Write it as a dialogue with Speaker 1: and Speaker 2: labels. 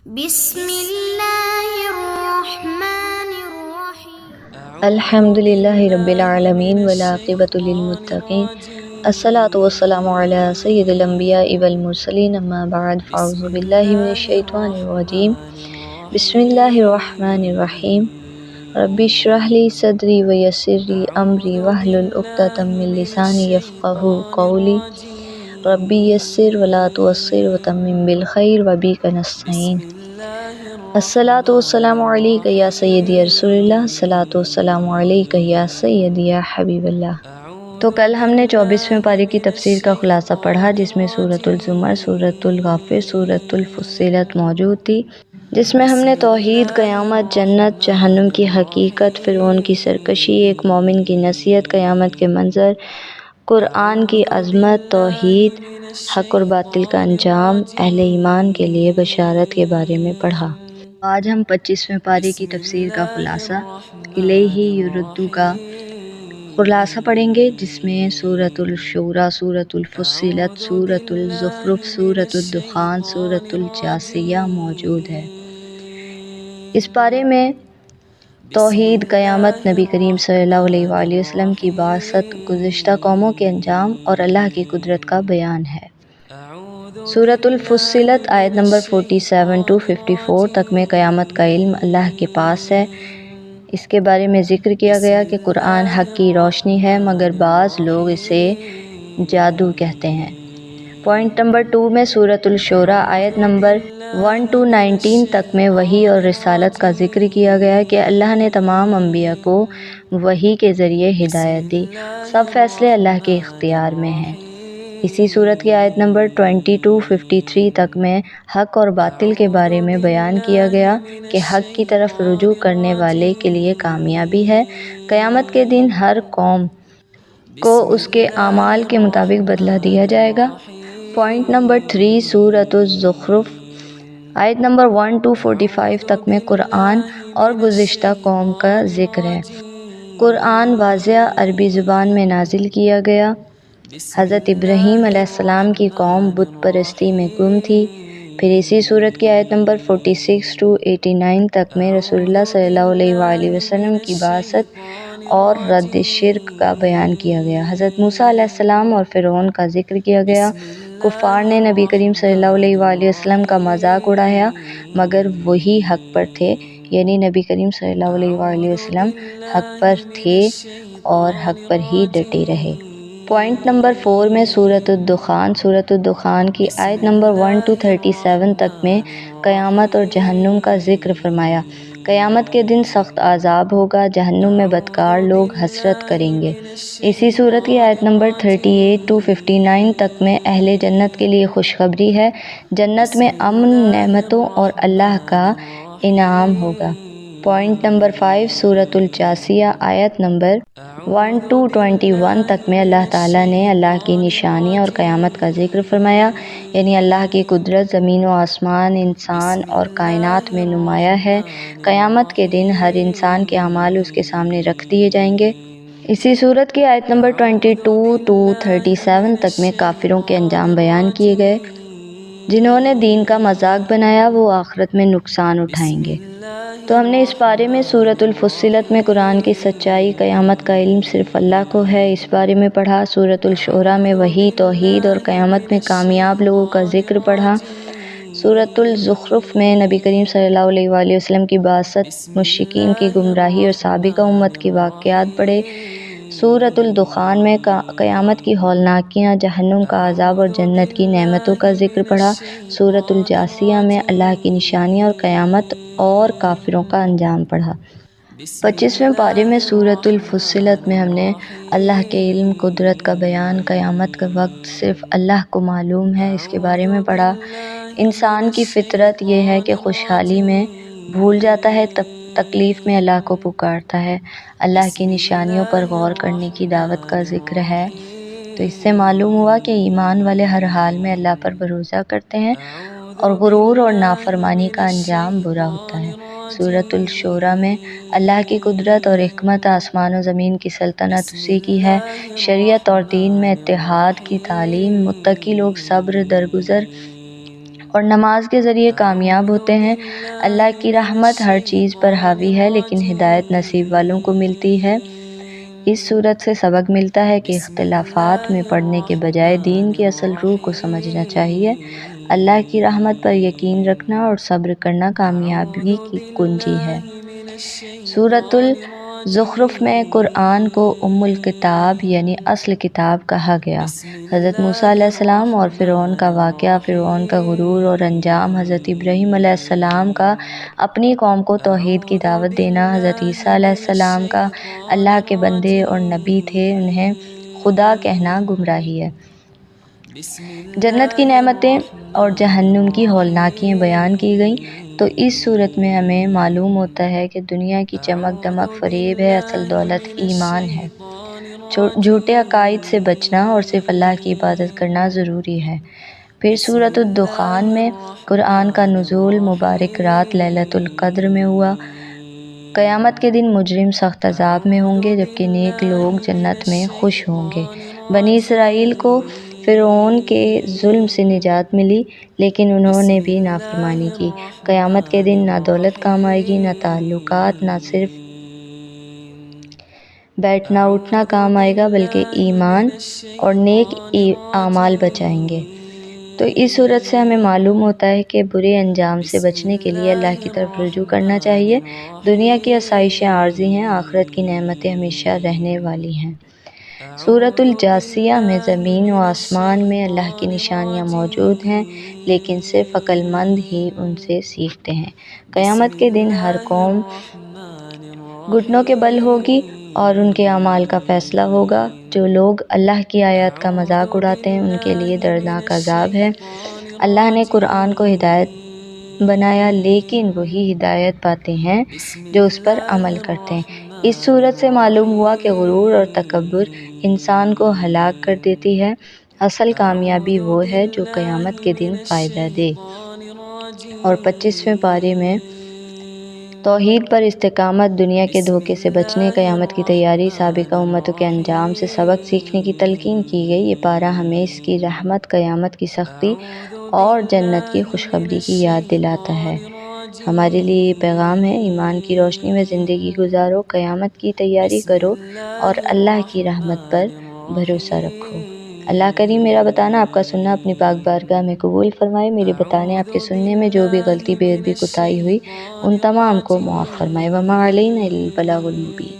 Speaker 1: بسم اللہ الرحمن الرحیم۔
Speaker 2: الحمدللہ رب العالمین والعاقبۃ للمتقین، الصلاۃ والسلام علی سید الانبیاء والمرسلین، اما بعد فاعوذ باللہ من الشیطان الرجیم، بسم اللہ الرحمن الرحیم۔ رب اشرح لی صدری ویسر لی امری واحلل عقدۃ من لسانی یفقہوا قولی، ربی یسر ولا تعسر وتمم بالخیر وبک نستعین۔ الصلاۃ والسلام علیک یا سیدی رسول اللہ، الصلاۃ والسلام علیک یا سیدی یا حبیب اللہ۔ تو کل ہم نے 24ویں پارے کی تفسیر کا خلاصہ پڑھا، جس میں سورۃ الزمر، سورۃ الغافر، سورۃ الفصلت موجود تھی، جس میں ہم نے توحید، قیامت، جنت، جہنم کی حقیقت، فرعون کی سرکشی، ایک مومن کی نصیحت، قیامت کے منظر، قرآن کی عظمت، توحید، حق اور باطل کا انجام، اہل ایمان کے لیے بشارت کے بارے میں پڑھا۔ آج ہم 25ویں پارے کی تفسیر کا خلاصہ الیہ یردو کا خلاصہ پڑھیں گے، جس میں سورۃ الشورى، سورۃ الفصلت، سورۃ الزخرف، سورۃ الدخان، سورۃ الجاثیہ موجود ہے۔ اس پارے میں توحید، قیامت، نبی کریم صلی اللہ علیہ وآلہ وسلم کی بعثت، گزشتہ قوموں کے انجام اور اللہ کی قدرت کا بیان ہے۔ سورۃ الفصلت آیت نمبر 47 to 54 تک میں قیامت کا علم اللہ کے پاس ہے۔ اس کے بارے میں ذکر کیا گیا کہ قرآن حق کی روشنی ہے، مگر بعض لوگ اسے جادو کہتے ہیں۔ پوائنٹ نمبر 2 میں سورۃ الشورى آیت نمبر 1 to 19 تک میں وحی اور رسالت کا ذکر کیا گیا کہ اللہ نے تمام انبیاء کو وحی کے ذریعے ہدایت دی، سب فیصلے اللہ کے اختیار میں ہیں۔ اسی صورت کی آیت نمبر 20 to 53 تک میں حق اور باطل کے بارے میں بیان کیا گیا کہ حق کی طرف رجوع کرنے والے کے لیے کامیابی ہے، قیامت کے دن ہر قوم کو اس کے اعمال کے مطابق بدلہ دیا جائے گا۔ پوائنٹ نمبر 3 سورۃ الزخرف آیت نمبر 1 to 45 تک میں قرآن اور گزشتہ قوم کا ذکر ہے۔ قرآن واضح عربی زبان میں نازل کیا گیا۔ حضرت ابراہیم علیہ السلام کی قوم بت پرستی میں گم تھی۔ پھر اسی سورت کی آیت نمبر 46 to 89 تک میں رسول اللہ صلی اللہ علیہ وآلہ وسلم کی بعثت اور رد شرک کا بیان کیا گیا۔ حضرت موسیٰ علیہ السلام اور فرعون کا ذکر کیا گیا۔ کفار نے نبی کریم صلی اللہ علیہ وآلہ وسلم کا مذاق اڑایا، مگر وہی حق پر تھے، یعنی نبی کریم صلی اللہ علیہ وآلہ وسلم حق پر تھے اور حق پر ہی ڈٹے رہے۔ پوائنٹ نمبر 4 میں سورۃ الدخان، سورۃ الدخان کی آیت نمبر 1 to 37 تک میں قیامت اور جہنم کا ذکر فرمایا۔ قیامت کے دن سخت عذاب ہوگا، جہنم میں بدکار لوگ حسرت کریں گے۔ اسی صورت کی آیت نمبر 38 to 59 تک میں اہل جنت کے لیے خوشخبری ہے، جنت میں امن، نعمتوں اور اللہ کا انعام ہوگا۔ پوائنٹ نمبر 5 سورۃ الجاثیہ آیت نمبر 1 to 21 تک میں اللہ تعالیٰ نے اللہ کی نشانیاں اور قیامت کا ذکر فرمایا، یعنی اللہ کی قدرت زمین و آسمان، انسان اور کائنات میں نمایاں ہے۔ قیامت کے دن ہر انسان کے اعمال اس کے سامنے رکھ دیے جائیں گے۔ اسی صورت کی آیت نمبر 22 to 37 تک میں کافروں کے انجام بیان کیے گئے۔ جنہوں نے دین کا مذاق بنایا وہ آخرت میں نقصان اٹھائیں گے۔ تو ہم نے اس بارے میں سورۃ الفصلت میں قرآن کی سچائی، قیامت کا علم صرف اللہ کو ہے، اس بارے میں پڑھا۔ سورۃ الشورى میں وحی، توحید اور قیامت میں کامیاب لوگوں کا ذکر پڑھا۔ سورۃ الزخرف میں نبی کریم صلی اللہ علیہ وآلہ وسلم کی بعثت، مشرکین کی گمراہی اور سابقہ امت کے واقعات پڑھے۔ سورۃ الدخان میں قیامت کی ہولناکیاں، جہنم کا عذاب اور جنت کی نعمتوں کا ذکر پڑھا۔ سورۃ الجاثیہ میں اللہ کی نشانیاں اور قیامت اور کافروں کا انجام پڑھا۔ 25ویں پارے میں سورۃ الفصلت میں ہم نے اللہ کے علم، قدرت کا بیان، قیامت کا وقت صرف اللہ کو معلوم ہے، اس کے بارے میں پڑھا۔ انسان کی فطرت یہ ہے کہ خوشحالی میں بھول جاتا ہے، تکلیف میں اللہ کو پکارتا ہے۔ اللہ کی نشانیوں پر غور کرنے کی دعوت کا ذکر ہے۔ تو اس سے معلوم ہوا کہ ایمان والے ہر حال میں اللہ پر بھروسہ کرتے ہیں اور غرور اور نافرمانی کا انجام برا ہوتا ہے۔ سورۃ الشورى میں اللہ کی قدرت اور حکمت، آسمان و زمین کی سلطنت اسی کی ہے، شریعت اور دین میں اتحاد کی تعلیم، متقی لوگ صبر، درگزر اور نماز کے ذریعے کامیاب ہوتے ہیں۔ اللہ کی رحمت ہر چیز پر حاوی ہے، لیکن ہدایت نصیب والوں کو ملتی ہے۔ اس صورت سے سبق ملتا ہے کہ اختلافات میں پڑنے کے بجائے دین کی اصل روح کو سمجھنا چاہیے۔ اللہ کی رحمت پر یقین رکھنا اور صبر کرنا کامیابی کی کنجی ہے۔ سورۃ الزخرف میں قرآن کو ام الکتاب یعنی اصل کتاب کہا گیا۔ حضرت موسیٰ علیہ السلام اور فرعون کا واقعہ، فرعون کا غرور اور انجام، حضرت ابراہیم علیہ السلام کا اپنی قوم کو توحید کی دعوت دینا، حضرت عیسیٰ علیہ السلام کا اللہ کے بندے اور نبی تھے، انہیں خدا کہنا گمراہی ہے۔ جنت کی نعمتیں اور جہنم کی ہولناکیاں بیان کی گئیں۔ تو اس صورت میں ہمیں معلوم ہوتا ہے کہ دنیا کی چمک دمک فریب ہے، اصل دولت ایمان ہے۔ جھوٹے عقائد سے بچنا اور صرف اللہ کی عبادت کرنا ضروری ہے۔ پھر سورۃ الدخان میں قرآن کا نزول مبارک رات لیلۃ القدر میں ہوا۔ قیامت کے دن مجرم سخت عذاب میں ہوں گے، جبکہ نیک لوگ جنت میں خوش ہوں گے۔ بنی اسرائیل کو فرعون کے ظلم سے نجات ملی، لیکن انہوں نے بھی نافرمانی کی۔ قیامت کے دن نہ دولت کام آئے گی، نہ تعلقات، نہ صرف بیٹھنا اٹھنا کام آئے گا، بلکہ ایمان اور نیک اعمال بچائیں گے۔ تو اس صورت سے ہمیں معلوم ہوتا ہے کہ برے انجام سے بچنے کے لیے اللہ کی طرف رجوع کرنا چاہیے۔ دنیا کی آسائشیں عارضی ہیں، آخرت کی نعمتیں ہمیشہ رہنے والی ہیں۔ سورۃ الجاثیہ میں زمین و آسمان میں اللہ کی نشانیاں موجود ہیں، لیکن صرف عقل مند ہی ان سے سیکھتے ہیں۔ قیامت کے دن ہر قوم گھٹنوں کے بل ہوگی اور ان کے اعمال کا فیصلہ ہوگا۔ جو لوگ اللہ کی آیات کا مذاق اڑاتے ہیں، ان کے لیے دردناک عذاب ہے۔ اللہ نے قرآن کو ہدایت بنایا، لیکن وہی ہدایت پاتے ہیں جو اس پر عمل کرتے ہیں۔ اس صورت سے معلوم ہوا کہ غرور اور تکبر انسان کو ہلاک کر دیتی ہے۔ اصل کامیابی وہ ہے جو قیامت کے دن فائدہ دے۔ اور 25ویں پارے میں توحید پر استقامت، دنیا کے دھوکے سے بچنے، قیامت کی تیاری، سابقہ امتوں کے انجام سے سبق سیکھنے کی تلقین کی گئی۔ یہ پارہ ہمیں اس کی رحمت، قیامت کی سختی اور جنت کی خوشخبری کی یاد دلاتا ہے۔ ہمارے لیے یہ پیغام ہے، ایمان کی روشنی میں زندگی گزارو، قیامت کی تیاری کرو اور اللہ کی رحمت پر بھروسہ رکھو۔ اللہ کریم میرا بتانا، آپ کا سننا اپنی پاک بارگاہ میں قبول فرمائے۔ میرے بتانے، آپ کے سننے میں جو بھی غلطی بے ادبی کوتاہی ہوئی، ان تمام کو معاف فرمائے۔ وما علینا الا البلاغ المبین۔